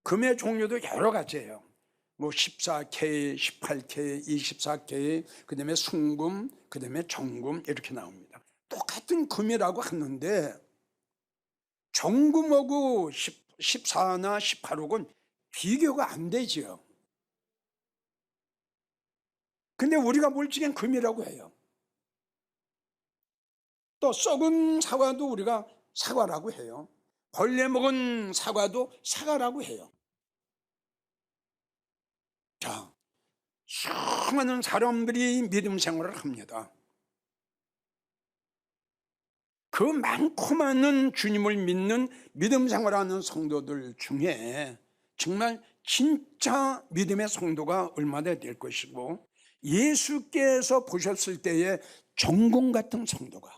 금의 종류도 여러 가지예요. 뭐 14K, 18K, 24K, 그 다음에 순금, 그 다음에 정금 이렇게 나옵니다. 똑같은 금이라고 하는데 정금하고 14나 18호는 비교가 안 되지요. 근데 우리가 몰지겐 금이라고 해요. 또 썩은 사과도 우리가 사과라고 해요. 벌레 먹은 사과도 사과라고 해요. 자, 수많은 사람들이 믿음 생활을 합니다. 그 많고 많은 주님을 믿는 믿음 생활하는 성도들 중에 정말 진짜 믿음의 성도가 얼마나 될 것이고, 예수께서 보셨을 때의 정금 같은 성도가,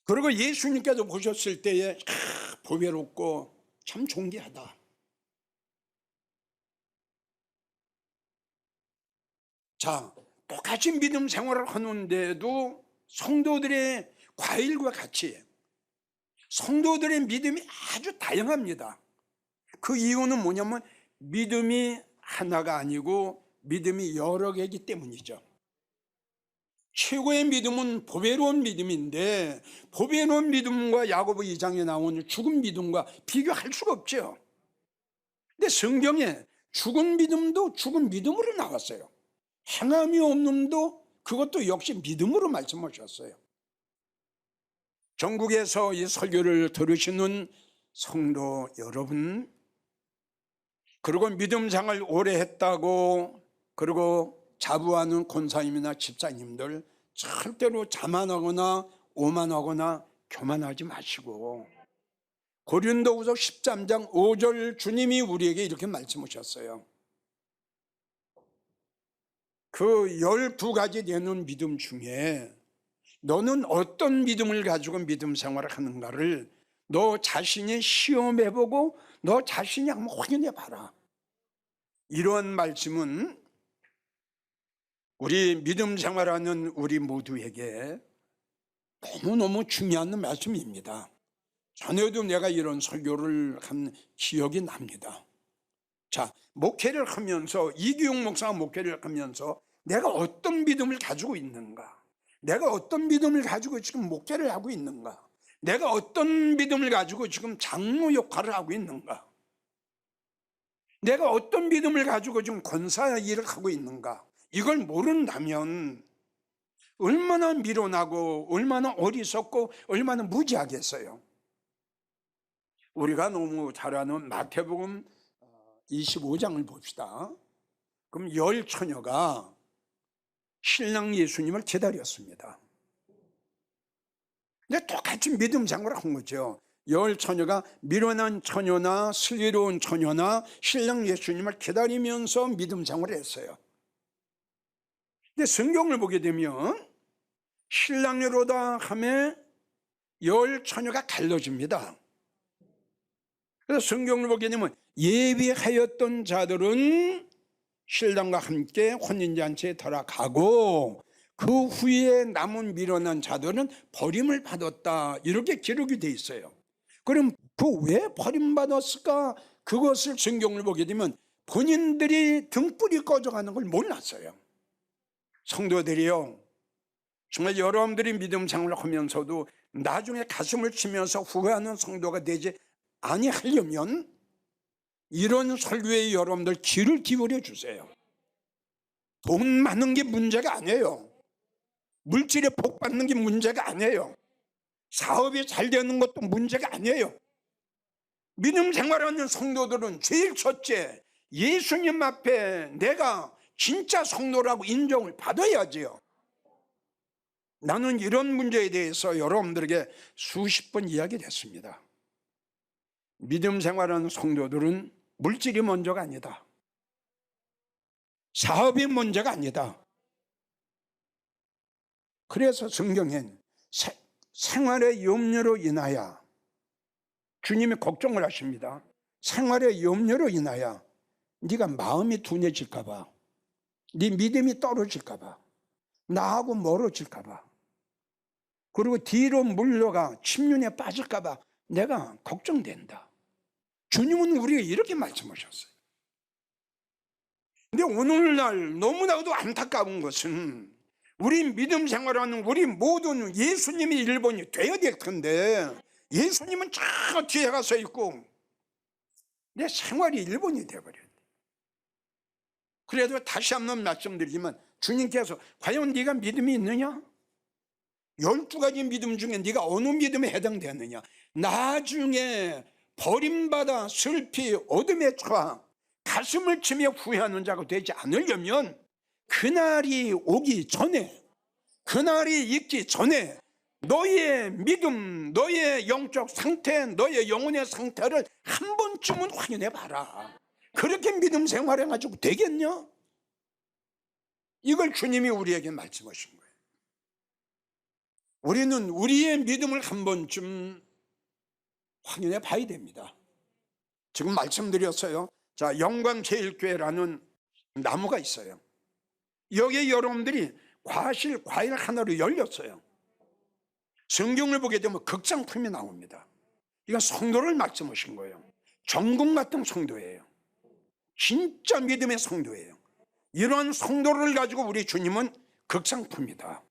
그리고 예수님께서 보셨을 때에 보배롭고 참 존귀하다. 자, 똑같이 믿음 생활을 하는데도 성도들의 과일과 같이 성도들의 믿음이 아주 다양합니다. 그 이유는 뭐냐면 믿음이 하나가 아니고 믿음이 여러 개이기 때문이죠. 최고의 믿음은 보배로운 믿음인데, 보배로운 믿음과 야고보 2장에 나오는 죽은 믿음과 비교할 수가 없죠. 근데 성경에 죽은 믿음도 죽은 믿음으로 나왔어요. 행함이 없는도 그것도 역시 믿음으로 말씀하셨어요. 전국에서 이 설교를 들으시는 성도 여러분, 그리고 믿음 생활 오래 했다고 그리고 자부하는 권사님이나 집사님들, 절대로 자만하거나 오만하거나 교만하지 마시고, 고린도후서 13장 5절 주님이 우리에게 이렇게 말씀하셨어요. 그 12가지 되는 믿음 중에 너는 어떤 믿음을 가지고 믿음 생활을 하는가를 너 자신이 시험해보고 너 자신이 한번 확인해봐라. 이런 말씀은 우리 믿음 생활하는 우리 모두에게 너무너무 중요한 말씀입니다. 전에도 내가 이런 설교를 한 기억이 납니다. 자, 목회를 하면서, 이규용 목사가 목회를 하면서 내가 어떤 믿음을 가지고 있는가, 내가 어떤 믿음을 가지고 지금 목회를 하고 있는가, 내가 어떤 믿음을 가지고 지금 장로 역할을 하고 있는가, 내가 어떤 믿음을 가지고 지금 권사 일을 하고 있는가, 이걸 모른다면 얼마나 미련하고 얼마나 어리석고 얼마나 무지하겠어요. 우리가 너무 잘 아는 마태복음 25장을 봅시다. 그럼 10처녀가 신랑 예수님을 기다렸습니다. 근데 똑같이 믿음 생활을 한 거죠. 10처녀가 미련한 처녀나 슬기로운 처녀나 신랑 예수님을 기다리면서 믿음 생활을 했어요. 근데 성경을 보게 되면 신랑이로다 하며 10처녀가 갈라집니다. 그래서 성경을 보게 되면 예비하였던 자들은 신랑과 함께 혼인잔치에 들어가고 그 후에 남은 미련한 자들은 버림을 받았다, 이렇게 기록이 돼 있어요. 그럼 그 왜 버림받았을까? 그것을 성경을 보게 되면 본인들이 등불이 꺼져가는 걸 몰랐어요. 성도들이요, 정말 여러분들이 믿음 생활을 하면서도 나중에 가슴을 치면서 후회하는 성도가 되지 아니하려면 이런 설교에 여러분들 귀를 기울여 주세요. 돈 많은 게 문제가 아니에요. 물질에 복 받는 게 문제가 아니에요. 사업이 잘 되는 것도 문제가 아니에요. 믿음 생활하는 성도들은 제일 첫째, 예수님 앞에 내가 진짜 성도라고 인정을 받아야지요. 나는 이런 문제에 대해서 여러분들에게 수십 번 이야기했습니다. 믿음 생활하는 성도들은 물질이 먼저가 아니다. 사업이 먼저가 아니다. 그래서 성경엔 생활의 염려로 인하여 주님이 걱정을 하십니다. 생활의 염려로 인하여 네가 마음이 둔해질까 봐, 네 믿음이 떨어질까 봐, 나하고 멀어질까 봐, 그리고 뒤로 물러가 침륜에 빠질까 봐 내가 걱정된다. 주님은 우리에게 이렇게 말씀하셨어요. 근데 오늘날 너무나도 안타까운 것은 우리 믿음 생활하는 우리 모두는 예수님이 1번이 되어야 될 텐데 예수님은 저 뒤에 가서 있고 내 생활이 1번이 되어버렸네. 그래도 다시 한번 말씀드리지만 주님께서 과연 네가 믿음이 있느냐? 12가지 믿음 중에 네가 어느 믿음에 해당되느냐? 나중에 버림받아 슬피 어둠에 처하 가슴을 치며 후회하는 자가 되지 않으려면 그날이 오기 전에, 그날이 있기 전에 너의 믿음, 너의 영적 상태, 너의 영혼의 상태를 한 번쯤은 확인해 봐라. 그렇게 믿음 생활해가지고 되겠냐? 이걸 주님이 우리에게 말씀하신 거예요. 우리는 우리의 믿음을 한 번쯤 확인해 봐야 됩니다. 지금 말씀드렸어요. 자, 영광제일교회라는 나무가 있어요. 여기에 여러분들이 과일 하나로 열렸어요. 성경을 보게 되면 극상품이 나옵니다. 이건 성도를 말씀하신 거예요. 정금 같은 성도예요. 진짜 믿음의 성도예요. 이러한 성도를 가지고 우리 주님은 극상품이다.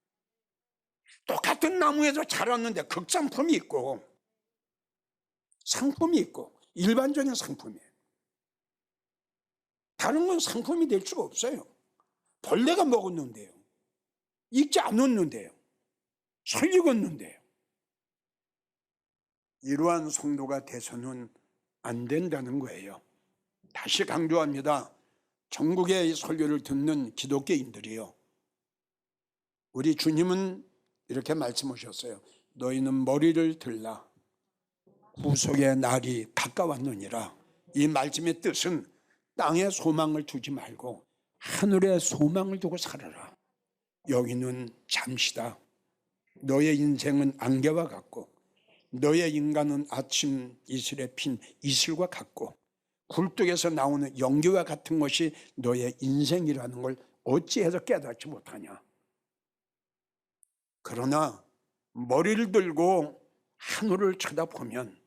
똑같은 나무에서 자랐는데 극상품이 있고 상품이 있고 일반적인 상품이에요. 다른 건 상품이 될 수가 없어요. 벌레가 먹었는데요, 익지 않았는데요, 설익었는데요. 이러한 성도가 돼서는 안 된다는 거예요. 다시 강조합니다. 전국의 설교를 듣는 기독교인들이요, 우리 주님은 이렇게 말씀하셨어요. 너희는 머리를 들라, 구속의 날이 가까웠느니라. 이 말씀의 뜻은 땅에 소망을 두지 말고 하늘에 소망을 두고 살아라. 여기는 잠시다. 너의 인생은 안개와 같고 너의 인간은 아침 이슬에 핀 이슬과 같고 굴뚝에서 나오는 연기와 같은 것이 너의 인생이라는 걸 어찌해서 깨닫지 못하냐. 그러나 머리를 들고 하늘을 쳐다보면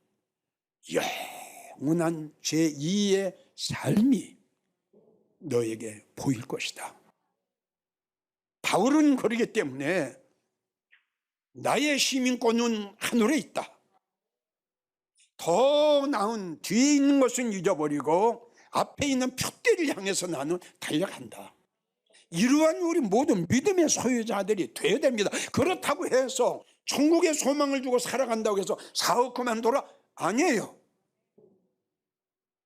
영원한 제2의 삶이 너에게 보일 것이다. 바울은 그러기 때문에 나의 시민권은 하늘에 있다. 더 나은 뒤에 있는 것은 잊어버리고 앞에 있는 표대를 향해서 나는 달려간다. 이러한 우리 모든 믿음의 소유자들이 되어야 됩니다. 그렇다고 해서 천국의 소망을 두고 살아간다고 해서 사업 그만둬라? 아니에요.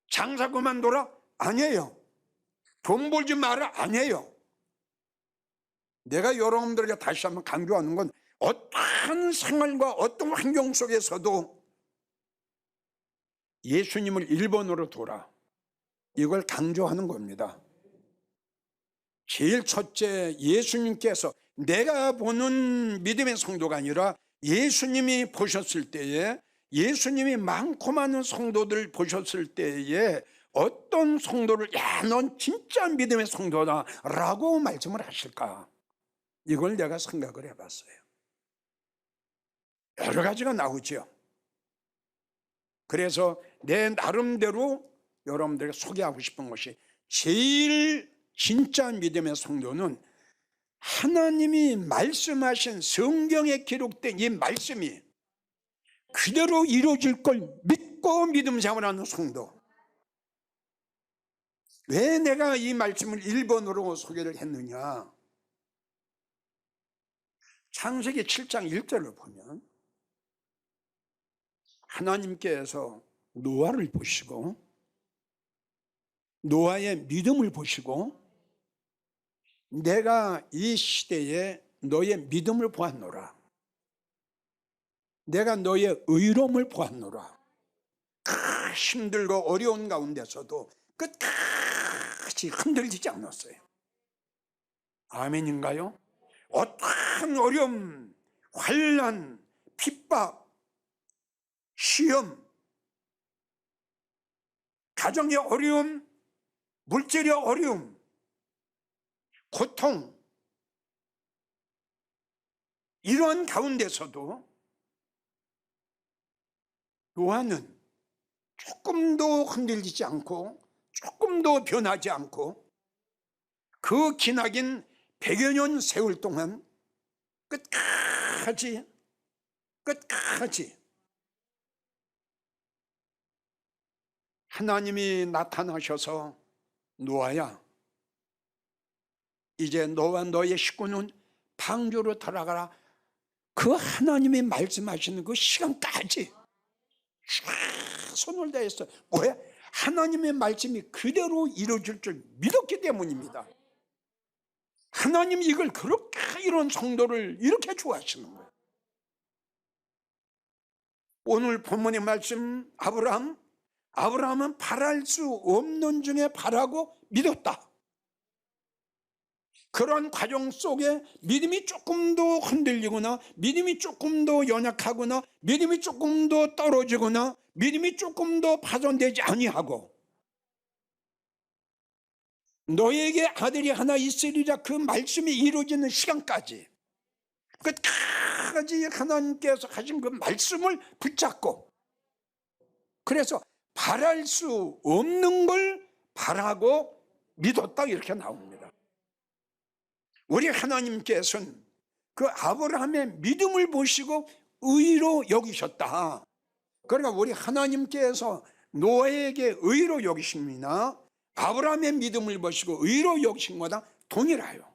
장사 그만둬라? 아니에요. 돈 벌지 마라? 아니에요. 내가 여러분들에게 다시 한번 강조하는 건 어떠한 생활과 어떤 환경 속에서도 예수님을 1번으로 둬라. 이걸 강조하는 겁니다. 제일 첫째, 예수님께서 내가 보는 믿음의 성도가 아니라 예수님이 보셨을 때에, 예수님이 많고 많은 성도들 보셨을 때에 어떤 성도를 야, 넌 진짜 믿음의 성도다 라고 말씀을 하실까? 이걸 내가 생각을 해봤어요. 여러 가지가 나오죠. 그래서 내 나름대로 여러분들에게 소개하고 싶은 것이, 제일 진짜 믿음의 성도는 하나님이 말씀하신 성경에 기록된 이 말씀이 그대로 이루어질 걸 믿고 믿음 생활하는 성도. 왜 내가 이 말씀을 1번으로 소개를 했느냐? 창세기 7장 1절을 보면 하나님께서 노아를 보시고 노아의 믿음을 보시고 내가 이 시대에 너의 믿음을 보았노라. 내가 너의 의로움을 보았노라. 힘들고 어려운 가운데서도 끝까지 흔들리지 않았어요. 아멘인가요? 어떠한 어려움, 환난, 핍박, 시험, 가정의 어려움, 물질의 어려움, 고통, 이러한 가운데서도 노아는 조금도 흔들리지 않고 조금도 변하지 않고 그 기나긴 100여 년 세월 동안 끝까지 하나님이 나타나셔서 노아야, 이제 너와 너의 식구는 방주로 들어가라. 그 하나님이 말씀하시는 그 시간까지 최선을 다했어. 뭐야? 하나님의 말씀이 그대로 이루어질 줄 믿었기 때문입니다. 하나님이 이걸 그렇게 이런 성도를 이렇게 좋아하시는 거예요. 오늘 본문의 말씀, 아브라함은 바랄 수 없는 중에 바라고 믿었다. 그러한 과정 속에 믿음이 조금 더 흔들리거나 믿음이 조금 더 연약하거나 믿음이 조금 더 떨어지거나 믿음이 조금 더 파손되지 아니하고 너에게 아들이 하나 있으리라 그 말씀이 이루어지는 시간까지 끝까지 하나님께서 하신 그 말씀을 붙잡고 그래서 바랄 수 없는 걸 바라고 믿었다 이렇게 나옵니다. 우리 하나님께서는 그 아브라함의 믿음을 보시고 의로 여기셨다. 그러니까 우리 하나님께서 노아에게 의로 여기십니다. 아브라함의 믿음을 보시고 의로 여기신 거다 동일해요.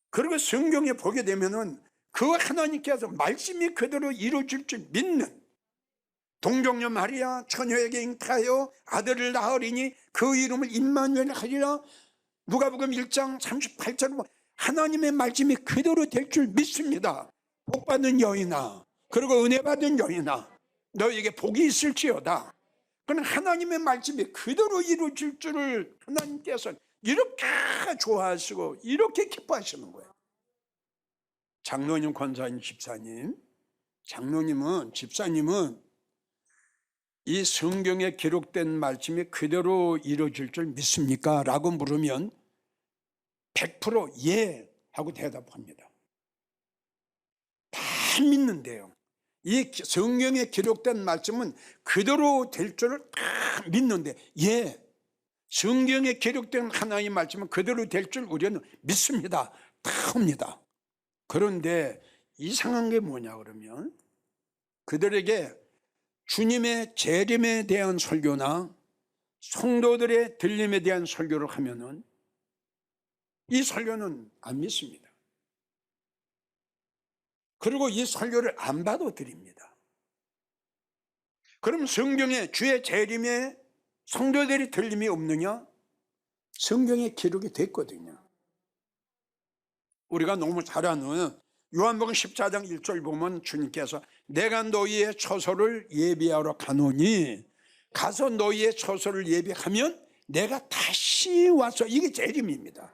그리고 성경에 보게 되면은 그 하나님께서 말씀이 그대로 이루어질 줄 믿는 동정녀 마리아 처녀에게 잉태하여 아들을 낳으리니 그 이름을 임마누엘 하리라. 누가복음 1장 38절 하나님의 말씀이 그대로 될 줄 믿습니다. 복받은 여인아, 그리고 은혜 받은 여인아, 너에게 복이 있을지어다. 그는 하나님의 말씀이 그대로 이루어질 줄을 하나님께서 이렇게 좋아하시고 이렇게 기뻐하시는 거예요. 장로님, 권사님, 집사님은 이 성경에 기록된 말씀이 그대로 이루어질 줄 믿습니까? 라고 물으면 100% 예 하고 대답합니다. 다 믿는데요. 이 성경에 기록된 말씀은 그대로 될 줄을 다 믿는데 예, 성경에 기록된 하나님의 말씀은 그대로 될 줄 우리는 믿습니다. 다 합니다. 그런데 이상한 게 뭐냐 그러면 그들에게 주님의 재림에 대한 설교나 성도들의 들림에 대한 설교를 하면은 이 설교는 안 믿습니다. 그리고 이 설교를 안 받아들입니다. 그럼 성경에 주의 재림에 성도들이 들림이 없느냐? 성경에 기록이 됐거든요. 우리가 너무 잘 아는 요한복음 14장 1절 보면 주님께서 내가 너희의 처소를 예비하러 가노니 가서 너희의 처소를 예비하면 내가 다시 와서, 이게 재림입니다.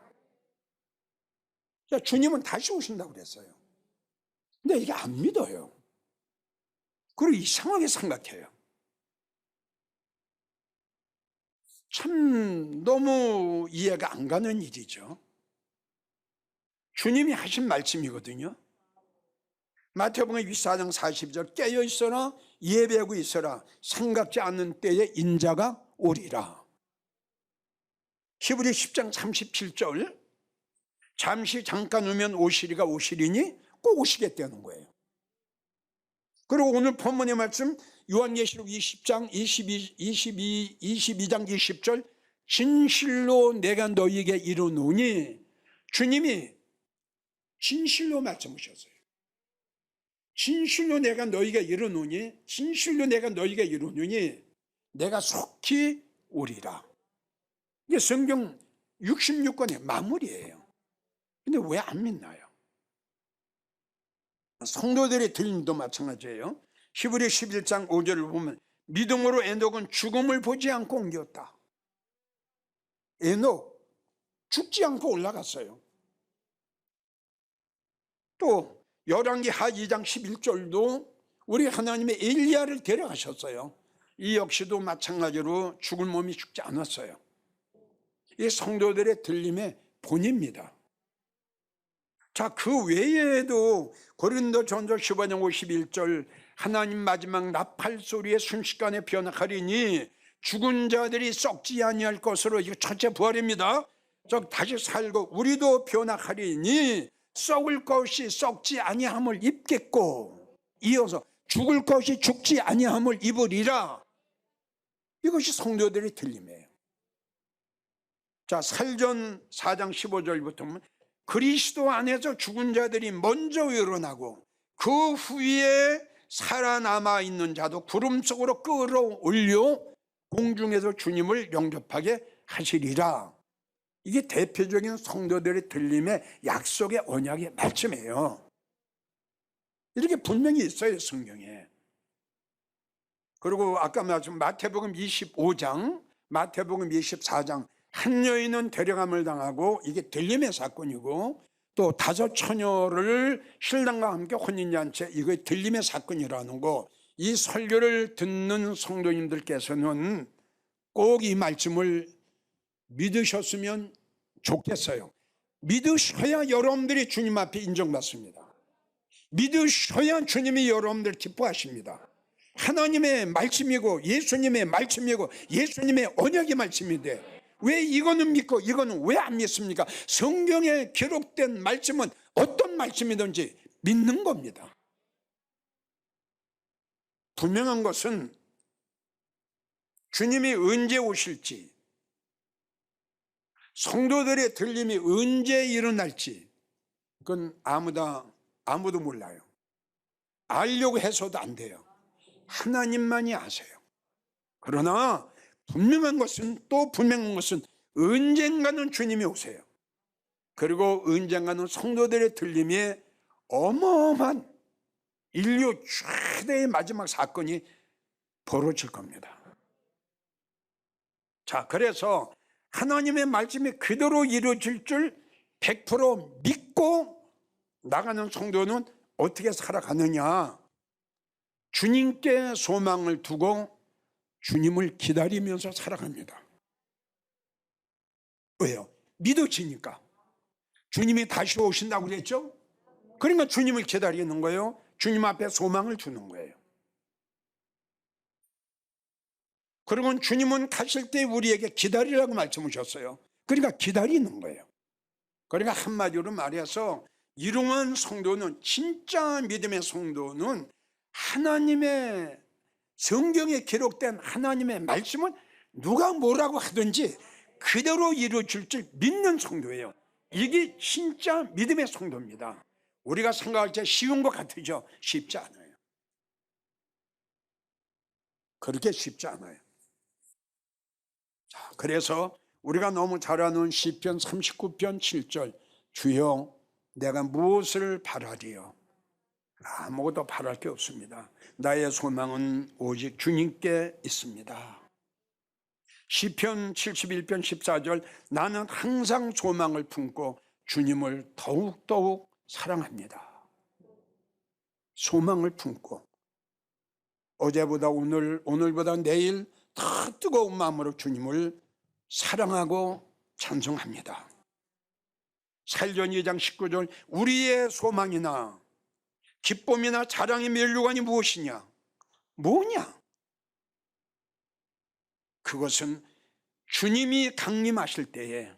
주님은 다시 오신다고 그랬어요. 근데 이게 안 믿어요. 그리고 이상하게 생각해요. 참 너무 이해가 안 가는 일이죠. 주님이 하신 말씀이거든요. 마태복음 24장 42절 깨어있어라 예배하고 있어라 생각지 않는 때에 인자가 오리라. 히브리 10장 37절 잠시 잠깐 오면 오시리가 오시리니 꼭 오시겠다는 거예요. 그리고 오늘 본문의 말씀 요한계시록 20장 22장 20절 진실로 내가 너희에게 이르노니 주님이 진실로 말씀하셨어요. 진실로 내가 너희에게 이르노니 내가 속히 오리라. 이게 성경 66권의 마무리예요. 근데 왜 안 믿나요? 성도들의 들림도 마찬가지예요. 히브리 11장 5절을 보면 믿음으로 에녹은 죽음을 보지 않고 옮겼다. 에녹 죽지 않고 올라갔어요. 또 열왕기하 2장 11절도 우리 하나님의 엘리야를 데려가셨어요. 이 역시도 마찬가지로 죽을 몸이 죽지 않았어요. 이 성도들의 들림의 본입니다. 자, 그 외에도 고린도전서 15장 51절 하나님 마지막 나팔 소리에 순식간에 변화하리니 죽은 자들이 썩지 아니할 것으로. 이거 첫째 부활입니다. 다시 살고 우리도 변화하리니 썩을 것이 썩지 아니함을 입겠고, 이어서 죽을 것이 죽지 아니함을 입으리라. 이것이 성도들의 들림이에요. 자, 살전 4장 15절부터 보면 그리스도 안에서 죽은 자들이 먼저 일어나고 그 후에 살아남아 있는 자도 구름 속으로 끌어올려 공중에서 주님을 영접하게 하시리라. 이게 대표적인 성도들의 들림의 약속의 언약의 말씀이에요. 이렇게 분명히 있어요, 성경에. 그리고 아까 말씀 마태복음 25장, 마태복음 24장, 한 여인은 데려감을 당하고, 이게 들림의 사건이고, 또 5 처녀를 신랑과 함께 혼인잔치, 이거 들림의 사건이라는 거, 이 설교를 듣는 성도님들께서는 꼭 이 말씀을 믿으셨으면 좋겠어요. 믿으셔야 여러분들이 주님 앞에 인정받습니다. 믿으셔야 주님이 여러분들 기뻐하십니다. 하나님의 말씀이고 예수님의 말씀이고 예수님의 언약의 말씀인데 왜 이거는 믿고 이거는 왜 안 믿습니까? 성경에 기록된 말씀은 어떤 말씀이든지 믿는 겁니다. 분명한 것은 주님이 언제 오실지, 성도들의 들림이 언제 일어날지, 그건 아무도 몰라요. 알려고 해서도 안 돼요. 하나님만이 아세요. 그러나 분명한 것은 언젠가는 주님이 오세요. 그리고 언젠가는 성도들의 들림이 어마어마한 인류 최대의 마지막 사건이 벌어질 겁니다. 자, 그래서 하나님의 말씀이 그대로 이루어질 줄 100% 믿고 나가는 성도는 어떻게 살아가느냐? 주님께 소망을 두고 주님을 기다리면서 살아갑니다. 왜요? 믿어지니까. 주님이 다시 오신다고 그랬죠? 그러니까 주님을 기다리는 거예요. 주님 앞에 소망을 주는 거예요. 그리고 주님은 가실 때 우리에게 기다리라고 말씀하셨어요. 그러니까 기다리는 거예요. 그러니까 한마디로 말해서 이러한 성도는, 진짜 믿음의 성도는 하나님의 성경에 기록된 하나님의 말씀은 누가 뭐라고 하든지 그대로 이루어질 줄 믿는 성도예요. 이게 진짜 믿음의 성도입니다. 우리가 생각할 때 쉬운 것 같으죠? 쉽지 않아요. 그렇게 쉽지 않아요. 자, 그래서 우리가 너무 잘 아는 시편 39편 7절, 주여 내가 무엇을 바라리요? 아무것도 바랄 게 없습니다. 나의 소망은 오직 주님께 있습니다. 시편 71편 14절, 나는 항상 소망을 품고 주님을 더욱더욱 사랑합니다. 소망을 품고 어제보다 오늘보다 내일 더 뜨거운 마음으로 주님을 사랑하고 찬송합니다. 살전 2장 19절, 우리의 소망이나 기쁨이나 자랑의 면류관이 무엇이냐? 뭐냐? 그것은 주님이 강림하실 때에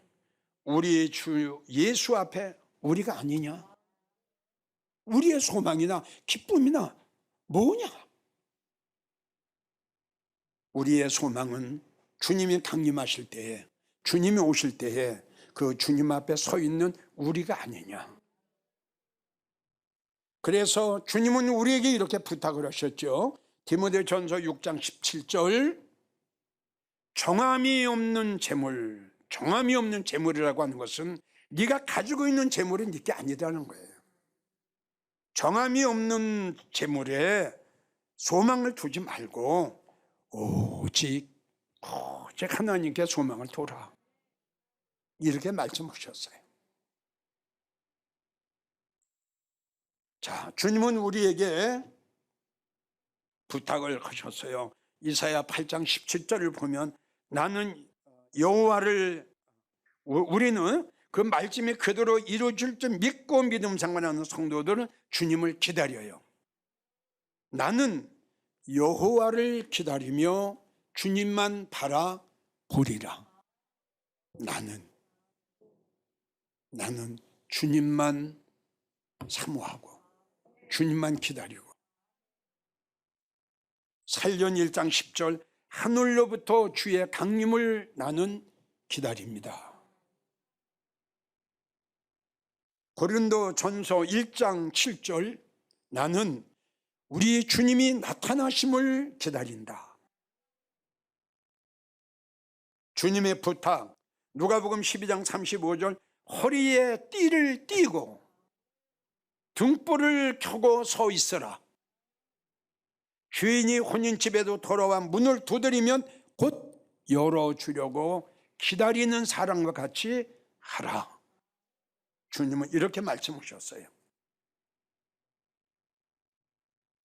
우리의 주 예수 앞에 우리가 아니냐? 우리의 소망이나 기쁨이나 뭐냐? 우리의 소망은 주님이 강림하실 때에, 주님이 오실 때에 그 주님 앞에 서 있는 우리가 아니냐? 그래서 주님은 우리에게 이렇게 부탁을 하셨죠. 디모데전서 6장 17절, 정함이 없는 재물이라고 하는 것은 네가 가지고 있는 재물이 네게 아니라는 거예요. 정함이 없는 재물에 소망을 두지 말고 오직 하나님께 소망을 둬라, 이렇게 말씀하셨어요. 자, 주님은 우리에게 부탁을 하셨어요. 이사야 8장 17절을 보면 나는 여호와를, 우리는 그 말씀이 그대로 이루어질 줄 믿고 믿음 상관하는 성도들은 주님을 기다려요. 나는 여호와를 기다리며 주님만 바라보리라. 나는 주님만 사모하고 주님만 기다리고. 살전 1장 10절, 하늘로부터 주의 강림을 나는 기다립니다. 고린도전서 1장 7절, 나는 우리 주님이 나타나심을 기다린다. 주님의 부탁, 누가복음 12장 35절, 허리에 띠를 띠고 등불을 켜고 서 있으라. 주인이 혼인집에도 돌아와 문을 두드리면 곧 열어주려고 기다리는 사람과 같이 하라. 주님은 이렇게 말씀하셨어요.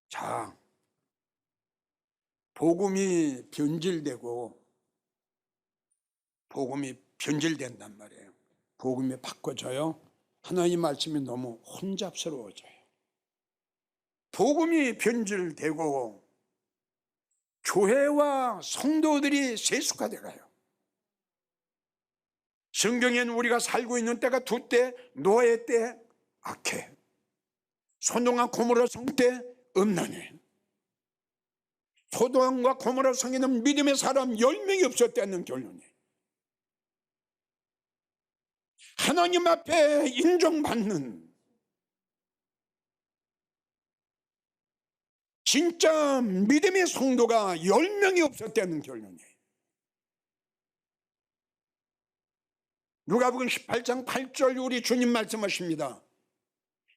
자, 복음이 변질된단 말이에요. 복음이 바꿔져요. 하나님 말씀이 너무 혼잡스러워져요. 복음이 변질되고 교회와 성도들이 세속화돼가요. 성경에는 우리가 살고 있는 때가 두 때, 노아의 때, 악해, 소돔과 고모라 성 때, 음란해. 소돔과 고모라 성에는 믿음의 사람 10명이 없었다는 결론이에요. 하나님 앞에 인정받는 진짜 믿음의 성도가 10명이 없었다는 결론이에요. 누가복음 18장 8절 우리 주님 말씀하십니다.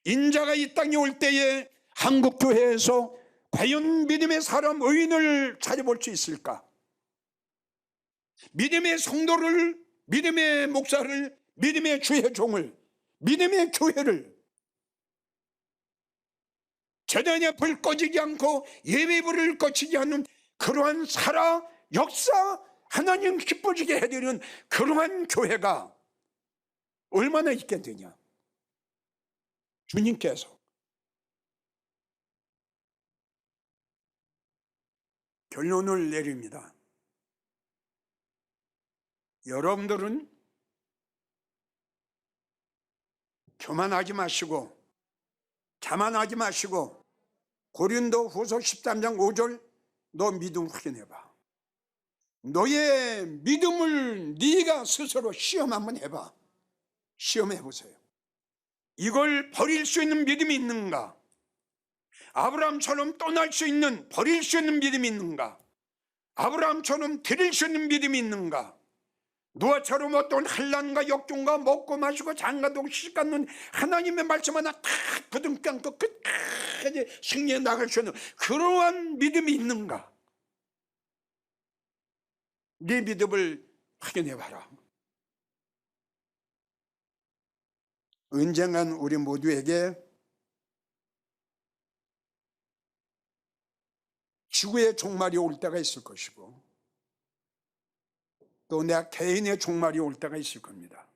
인자가 이 땅에 올 때에 한국교회에서 과연 믿음의 사람 의인을 찾아볼 수 있을까? 믿음의 성도를, 믿음의 목사를, 믿음의 주의 종을, 믿음의 교회를 제단의 불 꺼지지 않고 예배불을 꺼지지 않는 그러한 살아 역사 하나님 기뻐지게 해드리는 그러한 교회가 얼마나 있게 되냐? 주님께서 결론을 내립니다. 여러분들은 교만하지 마시고 자만하지 마시고 고린도후서 13장 5절 너 믿음 확인해봐. 너의 믿음을 네가 스스로 시험 한번 해봐. 시험해보세요. 이걸 버릴 수 있는 믿음이 있는가? 아브라함처럼 떠날 수 있는, 버릴 수 있는 믿음이 있는가? 아브라함처럼 드릴 수 있는 믿음이 있는가? 노아처럼 어떤 환난과 역경과 먹고 마시고 장가도 시집가는 하나님의 말씀 하나 다 부둥켜 안고 끝까지 승리해 나갈 수 있는 그러한 믿음이 있는가? 네 믿음을 확인해봐라. 언젠간 우리 모두에게 지구의 종말이 올 때가 있을 것이고 또 내 개인의 종말이 올 때가 있을 겁니다.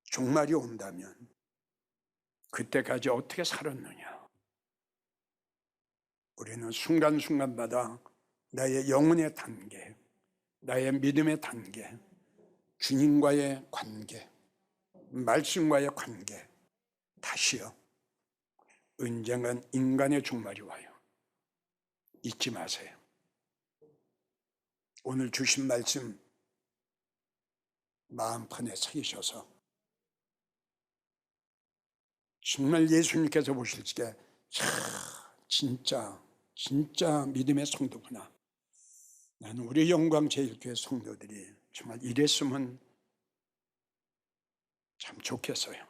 종말이 온다면 그때까지 어떻게 살았느냐? 우리는 순간순간마다 나의 영혼의 단계, 나의 믿음의 단계, 주님과의 관계, 말씀과의 관계, 다시요. 언젠간 인간의 종말이 와요. 잊지 마세요. 오늘 주신 말씀 마음판에 새기셔서 정말 예수님께서 보실 때 진짜 믿음의 성도구나. 나는 우리 영광제일교회 성도들이 정말 이랬으면 참 좋겠어요.